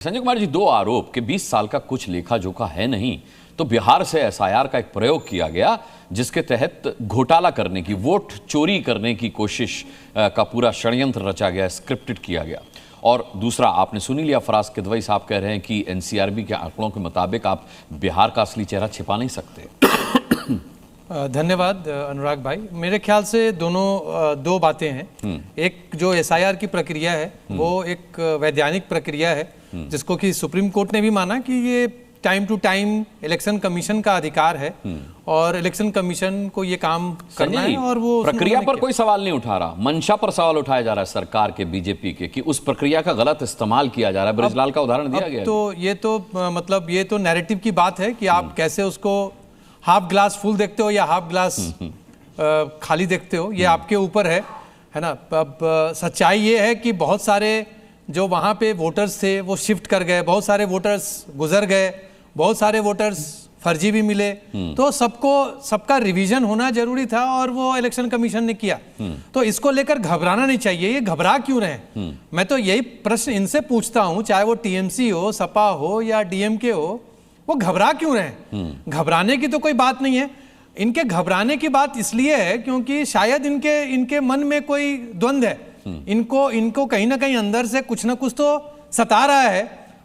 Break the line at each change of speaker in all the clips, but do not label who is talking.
संजय कुमार जी, दो आरोप कि 20 साल का कुछ लेखा जोखा है नहीं, तो बिहार से एसआईआर का एक प्रयोग किया गया जिसके तहत घोटाला करने की, वोट चोरी करने की कोशिश का पूरा षड्यंत्र रचा गया, स्क्रिप्टेड किया गया। और दूसरा, आपने सुनी लिया, फराज किदवई साहब कह रहे हैं कि एनसीआरबी के आंकड़ों के मुताबिक आप बिहार का असली चेहरा छिपा नहीं सकते।
धन्यवाद अनुराग भाई। मेरे ख्याल से दो बातें हैं। एक जो एसआईआर की प्रक्रिया है वो एक वैधानिक प्रक्रिया है जिसको कि सुप्रीम कोर्ट ने भी माना कि ये time to time election commission का अधिकार है और इलेक्शन कमीशन को ये काम करना है। और वो
प्रक्रिया पर कोई सवाल नहीं उठा रहा, मंशा पर सवाल उठाया जा रहा है सरकार के, बीजेपी के, कि उस प्रक्रिया का गलत इस्तेमाल किया जा रहा है। बृजलाल का उदाहरण दिया गया।
तो ये तो नैरेटिव की बात है कि आप कैसे उसको हाफ ग्लास फुल देखते हो या हाफ ग्लास खाली देखते हो, ये आपके ऊपर है ना। अब सच्चाई ये है कि बहुत सारे जो वहाँ पे वोटर्स थे वो शिफ्ट कर गए, बहुत सारे वोटर्स गुजर गए, बहुत सारे वोटर्स फर्जी भी मिले। तो सबका रिवीजन होना जरूरी था और वो इलेक्शन कमीशन ने किया। तो इसको लेकर घबराना नहीं चाहिए। ये घबरा क्यों रहे? मैं तो यही प्रश्न इनसे पूछता हूँ, चाहे वो टीएमसी हो, सपा हो या डीएमके हो, वो घबरा क्यों रहे? घबराने की तो कोई बात नहीं है। इनके घबराने की बात इसलिए है क्योंकि शायद इनके मन में कोई द्वंद्व है। इनको कहीं ना कहीं अंदर से कुछ ना कुछ तो सता रहा है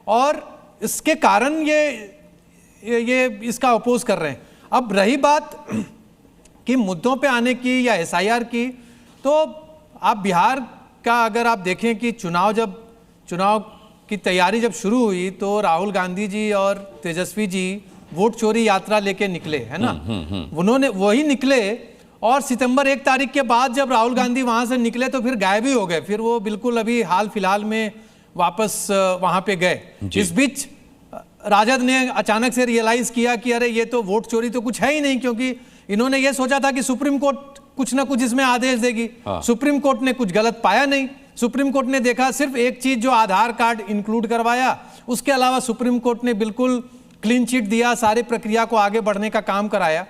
और इसके कारण ये इसका अपोज कर रहे हैं। अब रही बात कि मुद्दों पे आने की या एसआईआर की, तो आप बिहार का अगर आप देखें कि चुनाव की तैयारी जब शुरू हुई तो राहुल गांधी जी और तेजस्वी जी वोट चोरी यात्रा लेके निकले, है ना। उन्होंने वही निकले और सितंबर 1 तारीख के बाद जब राहुल गांधी वहां से निकले तो फिर गायब ही हो गए। फिर वो बिल्कुल अभी हाल फिलहाल में वापस वहां पे गए। इस बीच राजद ने अचानक से रियलाइज किया कि अरे ये तो वोट चोरी तो कुछ है ही नहीं, क्योंकि इन्होंने ये सोचा था कि सुप्रीम कोर्ट कुछ ना कुछ इसमें आदेश देगी। सुप्रीम कोर्ट ने कुछ गलत पाया नहीं। सुप्रीम कोर्ट ने देखा सिर्फ एक चीज, जो आधार कार्ड इंक्लूड करवाया, उसके अलावा सुप्रीम कोर्ट ने बिल्कुल क्लीन चिट दिया, सारी प्रक्रिया को आगे बढ़ने का काम कराया।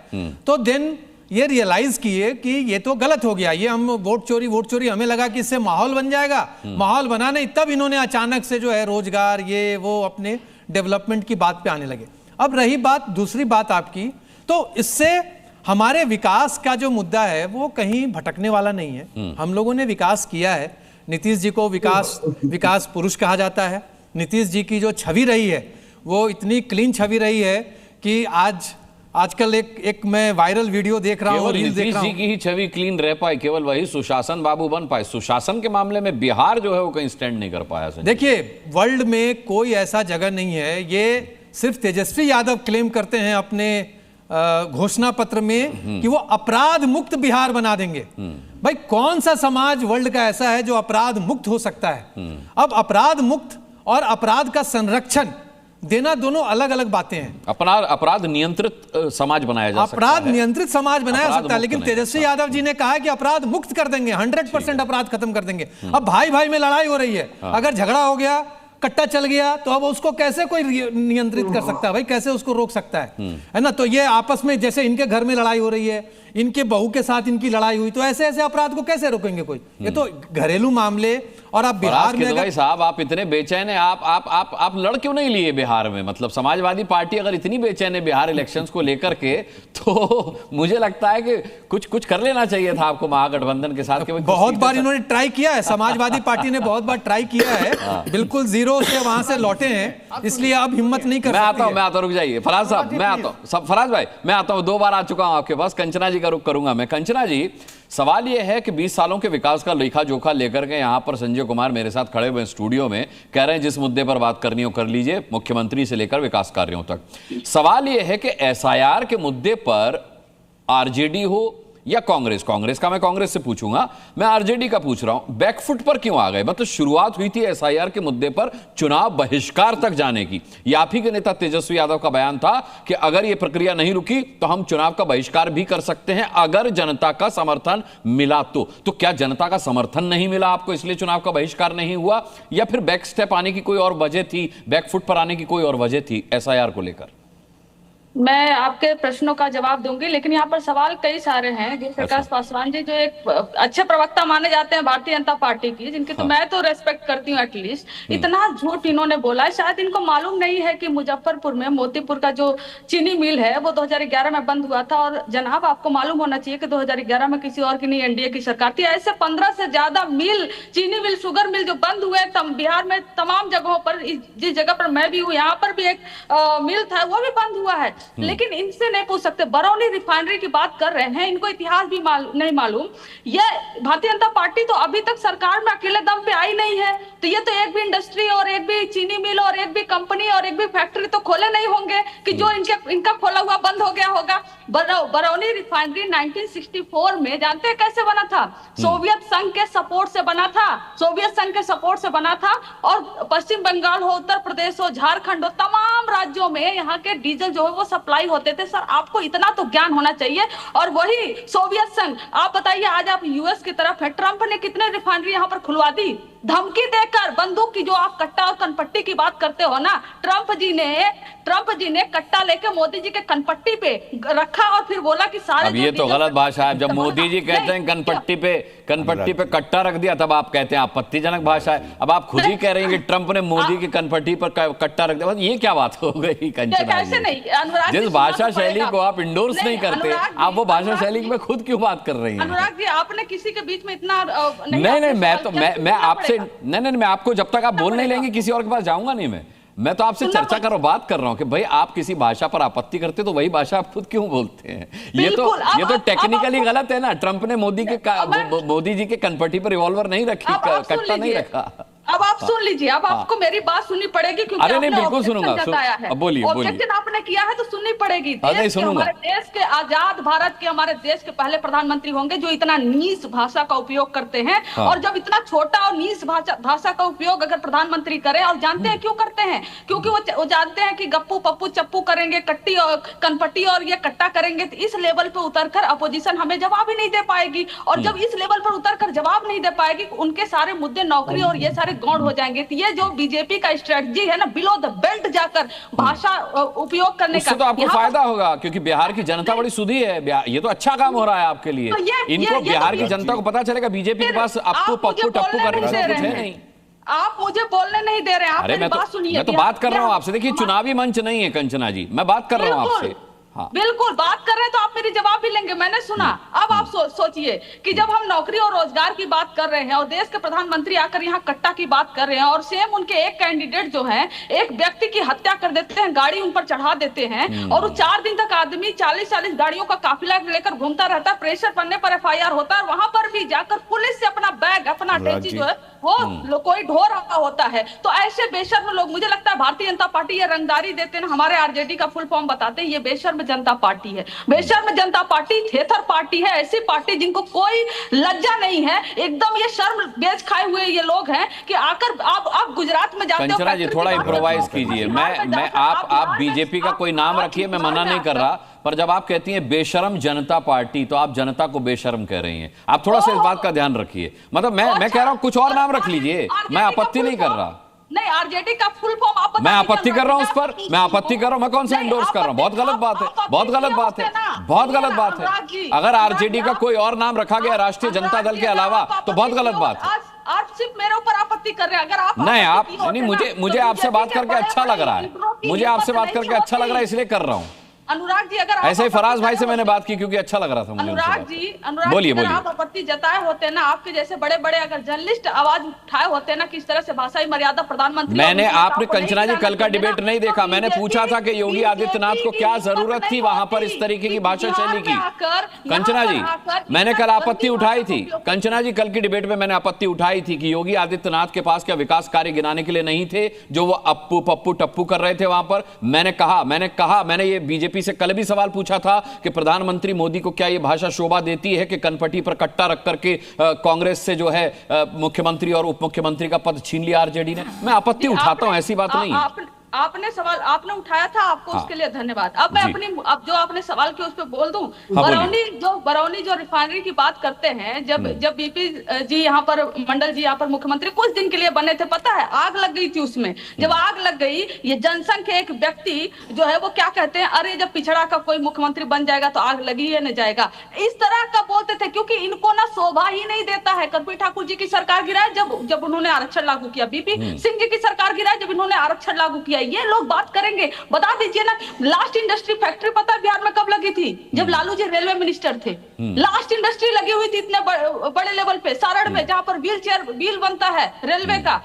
तो देन ये रियलाइज किए कि ये तो गलत हो गया, ये हम वोट चोरी, हमें लगा कि इससे माहौल बन जाएगा। माहौल बना नहीं, तब इन्होंने अचानक से जो है रोजगार, ये वो अपने डेवलपमेंट की बात पे आने लगे। अब रही बात, दूसरी बात आपकी, तो इससे हमारे विकास का जो मुद्दा है वो कहीं भटकने वाला नहीं है। हम लोगों ने विकास किया है। नीतीश जी को विकास पुरुष कहा जाता है। नीतीश जी की जो छवि रही है वो इतनी क्लीन छवि रही है कि आजकल एक मैं वायरल वीडियो देख रहा हूँ, रील देख रहा हूँ।
नीतीश जी की ही छवि क्लीन रह पाए, केवल वही सुशासन बाबू बन पाए। सुशासन के मामले में बिहार जो है वो कहीं स्टैंड नहीं कर पाया।
देखिए, वर्ल्ड में कोई ऐसा जगह नहीं है, ये सिर्फ तेजस्वी यादव क्लेम करते हैं अपने घोषणा पत्र में कि वो अपराध मुक्त बिहार बना देंगे। भाई, कौन सा समाज वर्ल्ड का ऐसा है जो अपराध मुक्त हो सकता है? अब अपराध मुक्त और अपराध का संरक्षण देना दोनों अलग अलग बातें हैं।
अपराध नियंत्रित समाज बनाया जा सकता है,
अपराध नियंत्रित समाज बनाया सकता है, लेकिन तेजस्वी यादव जी ने कहा है कि अपराध मुक्त कर देंगे, 100% अपराध खत्म कर देंगे। अब भाई भाई में लड़ाई हो रही है, अगर झगड़ा हो गया, कट्टा चल गया, तो अब उसको कैसे कोई नियंत्रित कर सकता है? भाई, कैसे उसको रोक सकता है ना? तो ये आपस में, जैसे इनके घर में लड़ाई हो रही है, इनके बहू के साथ इनकी लड़ाई हुई, तो ऐसे अपराध को कैसे रोकेंगे कोई? ये तो घरेलू मामले। और आप बिहार में,
भाई साहब, आप इतने बेचैन हैं, आप लड़ क्यों नहीं लिए बिहार में? मतलब समाजवादी पार्टी अगर इतनी बेचैन है बिहार इलेक्शंस को लेकर के, तो मुझे लगता है कि कुछ कर लेना चाहिए था आपको महागठबंधन के साथ।
बहुत बार इन्होंने ट्राई किया है, समाजवादी पार्टी ने बहुत बार ट्राई किया है, बिल्कुल जीरो से वहां से लौटे हैं, इसलिए अब हिम्मत नहीं कर सकते।
मैं आता हूं, रुक जाइए फराज साहब, मैं आता हूं। फराज भाई, मैं आता हूं, 2 बार आ चुका हूं आपके पास। कंचना जी का रुख करूंगा मैं। कंचना जी, सवाल यह है कि 20 सालों के विकास का लेखा जोखा लेकर के यहां पर संजय कुमार मेरे साथ खड़े हुए स्टूडियो में कह रहे हैं जिस मुद्दे पर बात करनी हो कर लीजिए, मुख्यमंत्री से लेकर विकास कार्यों तक। सवाल यह है कि एसआईआर के मुद्दे पर आरजेडी हो या कांग्रेस का मैं कांग्रेस से पूछूंगा, मैं आरजेडी का पूछ रहा हूं, बैकफुट पर क्यों आ गए? मतलब शुरुआत हुई थी एसआईआर के मुद्दे पर चुनाव बहिष्कार तक जाने की। ये आप ही के नेता तेजस्वी यादव का बयान था कि अगर यह प्रक्रिया नहीं रुकी तो हम चुनाव का बहिष्कार भी कर सकते हैं अगर जनता का समर्थन मिला तो क्या जनता का समर्थन नहीं मिला आपको, इसलिए चुनाव का बहिष्कार नहीं हुआ? या फिर बैक स्टेप आने की कोई और वजह थी, बैकफुट पर आने की कोई और वजह थी एसआईआर को लेकर?
मैं आपके प्रश्नों का जवाब दूंगी, लेकिन यहाँ पर सवाल कई सारे हैं। प्रकाश पासवान जी जो एक अच्छे प्रवक्ता माने जाते हैं भारतीय जनता पार्टी की, जिनकी तो मैं तो रेस्पेक्ट करती हूँ एटलीस्ट, इतना झूठ इन्होंने बोला है। शायद इनको मालूम नहीं है कि मुजफ्फरपुर में मोतीपुर का जो चीनी मिल है वो 2011 में बंद हुआ था। और जनाब आपको मालूम होना चाहिए कि 2011 में किसी और की नहीं, एनडीए की सरकार थी। ऐसे 15 से ज्यादा मिल, चीनी मिल, शुगर मिल जो बंद हुए बिहार में तमाम जगहों पर। जिस जगह पर मैं भी हूँ यहाँ पर भी एक मिल था, वो भी बंद हुआ है। लेकिन इनसे नहीं पूछ सकते। बरौनी रिफाइनरी की बात कर रहे हैं, इनको इतिहास भी नहीं मालूम। ये भारतीय जनता पार्टी तो अभी तक सरकार में अकेले दम पे आई नहीं है, तो ये तो एक भी इंडस्ट्री और एक भी चीनी मिल और एक भी कंपनी और एक भी फैक्ट्री तो खोले नहीं होंगे कि जो इनका खोला हुआ बंद हो गया होगा। बरौनी रिफाइनरी 1964 में जानते हैं कैसे बना था? सोवियत संघ के सपोर्ट से बना था, सोवियत संघ के सपोर्ट से बना था। और पश्चिम बंगाल हो, उत्तर प्रदेश हो, झारखंड हो, तमाम राज्यों में यहाँ के डीजल जो है वो सप्लाई होते थे। सर आपको इतना तो ज्ञान होना चाहिए। और वही सोवियत संघ, आप बताइए आज आप यूएस की तरफ है, ट्रंप ने कितने रिफाइनरी यहाँ पर खुलवा दी धमकी देकर, बंदूक की जो आप कट्टा और कनपट्टी की बात करते हो ना, ट्रंप जी ने कट्टा लेके मोदी जी के कनपट्टी पे रखा और फिर बोला कि सारे।
अब ये तो गलत भाषा है। जब मोदी जी कहते हैं कनपट्टी पे कट्टा रख दिया, तब आप कहते हैं आपत्तिजनक भाषा है। अब आप खुद ही कह रहे हैं कि ट्रंप ने मोदी की कनपट्टी पर कट्टा रख दिया, ये क्या बात हो गई कंचना जी? जिस भाषा शैली को आप इंडोर्स नहीं करते, आप वो भाषा शैली में खुद क्यों बात कर रही हैं?
अनुराग जी आपने किसी के बीच में इतना
नहीं, मैं आपसे नहीं, मैं आपको जब तक आप बोल नहीं लेंगे किसी और के पास जाऊंगा नहीं। मैं तो आपसे चर्चा कर रहा हूँ, बात कर रहा हूँ कि भाई आप किसी भाषा पर आपत्ति करते तो वही भाषा आप खुद क्यों बोलते हैं? ये तो टेक्निकली गलत है ना। ट्रंप ने मोदी जी के कनपट्टी पर रिवॉल्वर नहीं रखी, कट्टा नहीं रखा।
अब आप सुन लीजिए, अब आपको मेरी बात सुननी पड़ेगी क्योंकि
अरे नहीं, बिल्कुल सुनूंगा। बोलिए
ऑब्जेक्शन आपने किया है तो सुननी पड़ेगी।
हमारे
देश के आजाद भारत के, हमारे देश के पहले प्रधानमंत्री होंगे जो इतना नीच भाषा का उपयोग करते हैं। और जब इतना छोटा और नीच भाषा का उपयोग अगर प्रधानमंत्री करे, और जानते हैं क्यों करते हैं? क्योंकि वो जानते हैं कि गप्पू पप्पू चप्पू करेंगे, कट्टी और कनपट्टी और ये कट्टा करेंगे, तो इस लेवल पे उतरकर अपोजिशन हमें जवाब ही नहीं दे पाएगी। और जब इस लेवल पर उतरकर जवाब नहीं दे पाएगी, उनके सारे मुद्दे नौकरी और ये सारे गौण हो जाएंगे। तो ये जो बीजेपी का स्ट्रेटजी है ना, बिलो द बेल्ट जाकर भाषा उपयोग करने का,
तो आपको फायदा होगा क्योंकि बिहार की जनता बड़ी सुधी है। ये तो अच्छा काम हो रहा है आपके लिए। इनको बिहार की जनता को पता चलेगा बीजेपी के पास आपको पप्पू टप्पू करने के लिए कुछ है नहीं।
आप मुझे बोलने नहीं दे रहे हैं। आप मेरी बात सुनिए।
मैं तो बात कर रहा हूं आपसे। देखिए चुनावी मंच नहीं है कंचना जी, मैं बात कर रहा हूं आपसे। हाँ।
बिल्कुल बात कर रहे हैं तो आप मेरी जवाब भी लेंगे, मैंने सुना। अब आप सोचिए कि जब हम नौकरी और रोजगार की बात कर रहे हैं और देश के प्रधानमंत्री आकर यहाँ कट्टा की बात कर रहे हैं, और सेम उनके एक कैंडिडेट जो हैं एक व्यक्ति की हत्या कर देते हैं, गाड़ी उन पर चढ़ा देते हैं, और वो 4 दिन तक आदमी 40-40 गाड़ियों का काफिला लेकर घूमता रहता है। प्रेशर पड़ने पर FIR होता है, वहां पर भी जाकर पुलिस से अपना बैग, अपना अटैची जो है वो कोई ढो रहा होता है। तो ऐसे बेशर्म लोग, मुझे लगता है भारतीय जनता पार्टी ये रंगदारी देते हैं। हमारे आरजेडी का फुल फॉर्म बताते हैं, ये बेशर्म जनता पार्टी है। बेशर्म जनता पार्टी थेथर पार्टी है, ऐसी पार्टी जिनको कोई लज्जा नहीं है। एकदम ये शर्म बेच खाए हुए ये लोग हैं कि आकर आप गुजरात में जाते हो।
कंचना जी थोड़ा इम्प्रोवाइज कीजिए। मैं आप बीजेपी का कोई नाम रखिए, मैं मना नहीं कर रहा, पर जब आप कहती हैं बेशर्म जनता पार्टी तो आप जनता को बेशर्म कह रही हैं। आप थोड़ा सा इस बात का ध्यान रखिए। मतलब मैं कह रहा हूं कुछ और नाम रख लीजिए, मैं आपत्ति नहीं कर रहा।
नहीं, आरजेडी का फुल फॉर्म आप
मैं आपत्ति कर रहा हूं उस पर, मैं आपत्ति कर रहा हूं। मैं कौन सा इंडोर्स कर रहा हूं? बहुत गलत बात है, बहुत गलत बात है, बहुत गलत बात है। अगर आरजेडी का कोई और नाम रखा गया राष्ट्रीय जनता दल के अलावा तो बहुत गलत बात है।
आप सिर्फ मेरे ऊपर आपत्ति कर रहे हैं। अगर आप
नहीं, मुझे आपसे बात करके अच्छा लग रहा है, मुझे आपसे बात करके अच्छा लग रहा है इसलिए कर रहा हूं।
अनुराग जी अगर
ऐसे ही फराज भाई से मैंने बात की क्योंकि अच्छा लग रहा था मुझे।
अनुराग जी अगर आप आपत्ति जताए होते ना, आपके जैसे बड़े बड़े अगर जर्नलिस्ट आवाज उठाए होते ना किस तरह से भाषाई मर्यादा प्रधानमंत्री।
आपने कंचना जी कल का डिबेट नहीं देखा? मैंने पूछा था कि योगी आदित्यनाथ को क्या जरूरत थी वहां पर इस तरीके की भाषा शैली की। कंचना जी मैंने कल आपत्ति उठाई थी, कंचना जी कल की डिबेट में मैंने आपत्ति उठाई थी कि योगी आदित्यनाथ के पास क्या विकास कार्य गिनाने के लिए नहीं थे जो वो अप्पू पप्पू टप्पू कर रहे थे वहां पर। मैंने ये बीजेपी से कल भी सवाल पूछा था कि प्रधानमंत्री मोदी को क्या यह भाषा शोभा देती है कि कनपट्टी पर कट्टा रख करके कांग्रेस से जो है मुख्यमंत्री और उप मुख्यमंत्री का पद छीन लिया आरजेडी ने। मैं आपत्ति उठाता हूं, ऐसी बात नहीं है।
आपने सवाल आपने उठाया था, आपको
हाँ।
उसके लिए धन्यवाद। अब मैं
जी।
अब जो आपने सवाल किया उस पर बोल दूं।
बोलिए।
बरौनी जो रिफाइनरी की बात करते हैं, जब बीपी जी यहाँ पर, मंडल जी यहाँ पर मुख्यमंत्री कुछ दिन के लिए बने थे, पता है आग लग गई थी उसमें। जब आग लग गई, ये जनसंघ के एक व्यक्ति जो है वो क्या कहते हैं, अरे जब पिछड़ा का कोई मुख्यमंत्री बन जाएगा तो आग लगी ही नहीं जाएगा, इस तरह का बोलते थे। क्योंकि इनको ना शोभा ही नहीं देता है। कर्पूरी ठाकुर जी की सरकार गिराए जब उन्होंने आरक्षण लागू किया, बीपी सिंह जी की सरकार गिराए जब इन्होंने आरक्षण लागू किया। ये लोग बात करेंगे, बता दीजिए ना, लास्ट इंडस्ट्री फैक्ट्री पता है बिहार में कब लगी थी? जब लालू जी रेलवे मिनिस्टर थे। लास्ट इंडस्ट्री लगी हुई थी इतने बड़े लेवल पे, सारण में, जहां पर व्हील बनता है रेलवे का।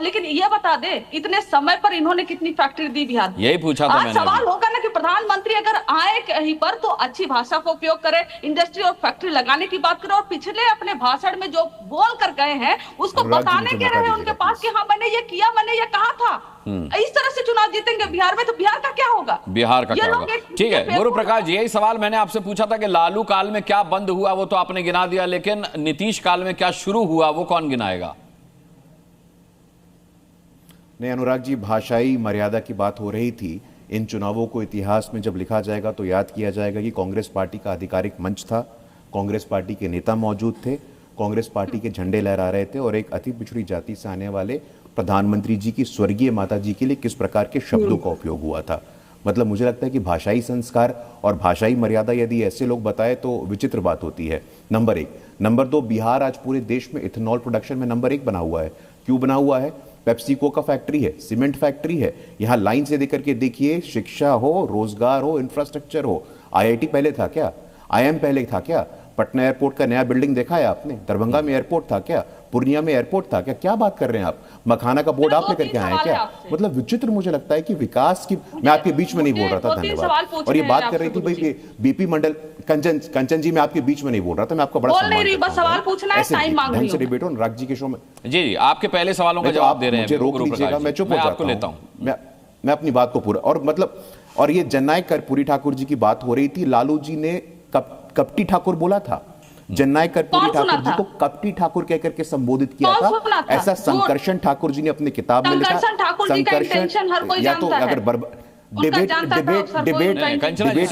लेकिन ये बता दे, इतने समय पर इन्होंने कितनी फैक्ट्री दी बिहार में?
यही पूछा था
आज
मैंने
सवाल
अभी।
होगा ना कि प्रधानमंत्री अगर आए कहीं पर तो अच्छी भाषा का उपयोग करे, इंडस्ट्री और फैक्ट्री लगाने की बात करे, और पिछले अपने भाषण में जो बोल कर गए हैं उसको बताने के रहे उनके पास कि हाँ मैंने ये किया, मैंने ये कहा था। इस तरह से चुनाव जीतेंगे बिहार में तो बिहार का क्या होगा?
बिहार का क्या होगा? ठीक है गुरु प्रकाश, यही सवाल मैंने आपसे पूछा था कि लालू काल में क्या बंद हुआ, वो तो आपने गिना दिया, लेकिन नीतीश काल में क्या शुरू हुआ वो कौन गिनाएगा?
नहीं अनुराग जी, भाषाई मर्यादा की बात हो रही थी। इन चुनावों को इतिहास में जब लिखा जाएगा तो याद किया जाएगा कि कांग्रेस पार्टी का आधिकारिक मंच था, कांग्रेस पार्टी के नेता मौजूद थे, कांग्रेस पार्टी के झंडे लहरा रहे थे, और एक अति पिछड़ी जाति से आने वाले प्रधानमंत्री जी की स्वर्गीय माता जी के लिए किस प्रकार के शब्दों का उपयोग हुआ था। मतलब मुझे लगता है कि भाषाई संस्कार और भाषाई मर्यादा यदि ऐसे लोग बताए तो विचित्र बात होती है, नंबर एक। नंबर दो, बिहार आज पूरे देश में इथेनॉल प्रोडक्शन में नंबर 1 बना हुआ है। क्यों बना हुआ है? पेप्सिको का फैक्ट्री है, सीमेंट फैक्ट्री है। यहाँ लाइन से देकर के देखिए, शिक्षा हो, रोजगार हो, इंफ्रास्ट्रक्चर हो। आईआईटी पहले था क्या? आईआईएम पहले था क्या? पटना एयरपोर्ट का नया बिल्डिंग देखा है आपने? दरभंगा में एयरपोर्ट था क्या? पूर्णिया में एयरपोर्ट था क्या? क्या बात कर रहे हैं आप? मखाना का बोर्ड आप लेकर के आए क्या? मतलब विचित्र मुझे लगता है कि विकास की, मैं आपके बीच में नहीं बोल रहा था, धन्यवाद। और ये बात कर रही थी भाई बीपी मंडल, कंचन जी, मैं आपके बीच में नहीं बोल रहा था, मैं आपका बड़ा सम्मान करता हूं।
सवाल पूछना है, टाइम मांग रही हूं।
से डिबेट हो अनुराग जी के शो में।
जी, आपके पहले सवालों का जवाब दे रहे हैं,
मुझे रोक लीजिएगा, मैं चुप हो जाता हूं। मैं अपनी बात को पूरा, और मतलब, और ये जननायक कर्पूरी ठाकुर जी की बात हो रही थी। लालू जी ने कपटी ठाकुर बोला था, जननायक कर्पूरी ठाकुर जी को कपटी ठाकुर कहकर के संबोधित किया था। ऐसा संकर्षण ठाकुर जी ने अपनी किताब में लिखा। संकर्षण या तो अगर डिबेट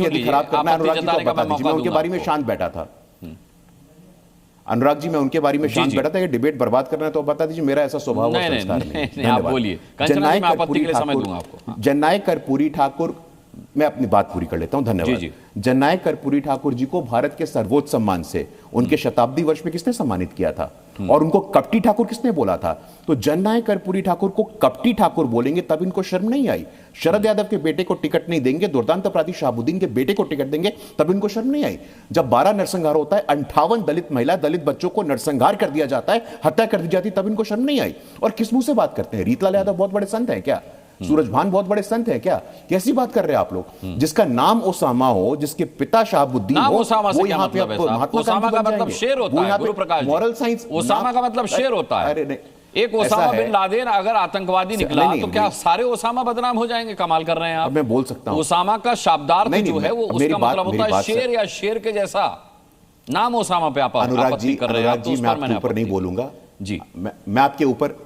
यदि खराब करना है अनुराग जी को बता दीजिए, मैं उनके बारे में शांत बैठा था। अनुराग जी, मैं उनके बारे में शांत बैठा था। ये डिबेट बर्बाद करना है तो बता दीजिए, मेरा ऐसा स्वभाव और संस्कार नहीं।
आप बोलिए।
जननायक कर्पूरी ठाकुर, मैं अपनी बात पूरी कर लेता हूं, धन्यवाद। जननायक कर्पूरी ठाकुर जी को भारत के सर्वोच्च सम्मान से उनके शताब्दी वर्ष में किसने सम्मानित किया था? और उनको कपटी ठाकुर किसने बोला था? तो जननायक कर्पूरी ठाकुर को कपटी ठाकुर बोलेंगे तब इनको शर्म नहीं आई। शरद यादव के बेटे को टिकट नहीं देंगे, दुर्दांत अपराधी शहाबुद्दीन के बेटे को टिकट देंगे तब इनको शर्म नहीं आई। जब 12 नरसंहार होता है, 58 दलित महिला, दलित बच्चों को नरसंहार कर दिया जाता है, हत्या कर दी जाती, तब इनको शर्म नहीं आई। और किस मुंह से बात करते हैं? रीतलाल यादव बहुत बड़े संत हैं क्या? सूरजभान बहुत बड़े संत हैं क्या? कैसी बात कर रहे हैं आप लोग? जिसका नाम ओसामा हो, जिसके पिता शहाबुद्दीन हो, वो यहाँ पे महात्मा
ओसामा का मतलब शेर होता है गुरु प्रकाश।
मॉरल साइंस,
ओसामा का मतलब शेर होता है।
अरे नहीं,
एक ओसामा बिन लादेन अगर आतंकवादी निकला तो क्या सारे ओसामा बदनाम हो जाएंगे? कमाल कर रहे हैं आप।
मैं बोल सकता हूं,
ओसामा का शाब्दार्थ जो है वो उसका मतलब होता है शेर या शेर के जैसा। नाम ओसामा पे आप आपत्ति कर रहे हैं,
मैं आपके ऊपर नहीं बोलूंगा
जी।
मैं आपके ऊपर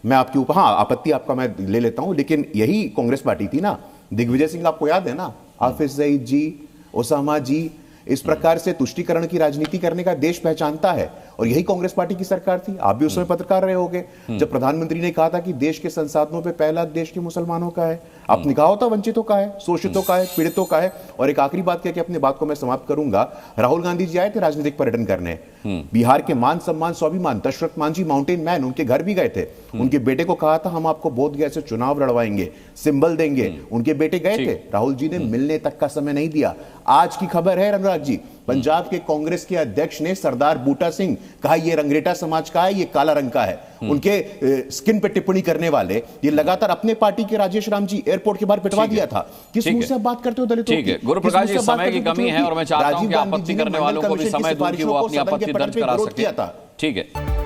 हाँ, आपत्ति आपका मैं ले लेता हूं, लेकिन यही कांग्रेस पार्टी थी ना। दिग्विजय सिंह आपको याद है ना? हाफिज सईद जी, ओसामा जी, इस प्रकार से तुष्टीकरण की राजनीति करने का देश पहचानता है, और यही कांग्रेस पार्टी की सरकार थी। आप भी उस समय पत्रकार रहे होंगे जब प्रधानमंत्री ने कहा था कि देश के संसाधनों पे पहला देश के मुसलमानों का है। आपने कहा होता वंचितों का है, शोषितों का है, पीड़ितों का है। और एक आखिरी बात कह के अपनी बात को मैं समाप्त करूंगा। राहुल गांधी जी आए थे राजनीतिक पर्यटन करने, बिहार के मान सम्मान स्वाभिमान दशरथ मांझी माउंटेन मैन, उनके घर भी गए थे। उनके बेटे को कहा था हम आपको बोधगया से चुनाव लड़वाएंगे, सिंबल देंगे। उनके बेटे गए थे, राहुल जी ने मिलने तक का समय नहीं दिया। आज की खबर है अनुराग जी, पंजाब के कांग्रेस के अध्यक्ष ने सरदार बूटा सिंह कहा ये रंगरेटा समाज का है, ये काला रंग का है। उनके स्किन पे टिप्पणी करने वाले ये लगातार अपने पार्टी के राजेश राम जी एयरपोर्ट के बाहर पिटवा दिया था। किस मुंह से आप बात करते हो दलितों की?
गुरु प्रकाश जी, समय की कमी है और मैं चाहता हूं कि आपत्ति करने वालों को भी समय दूं कि वो अपनी आपत्ति दर्ज करा सके। ठीक है।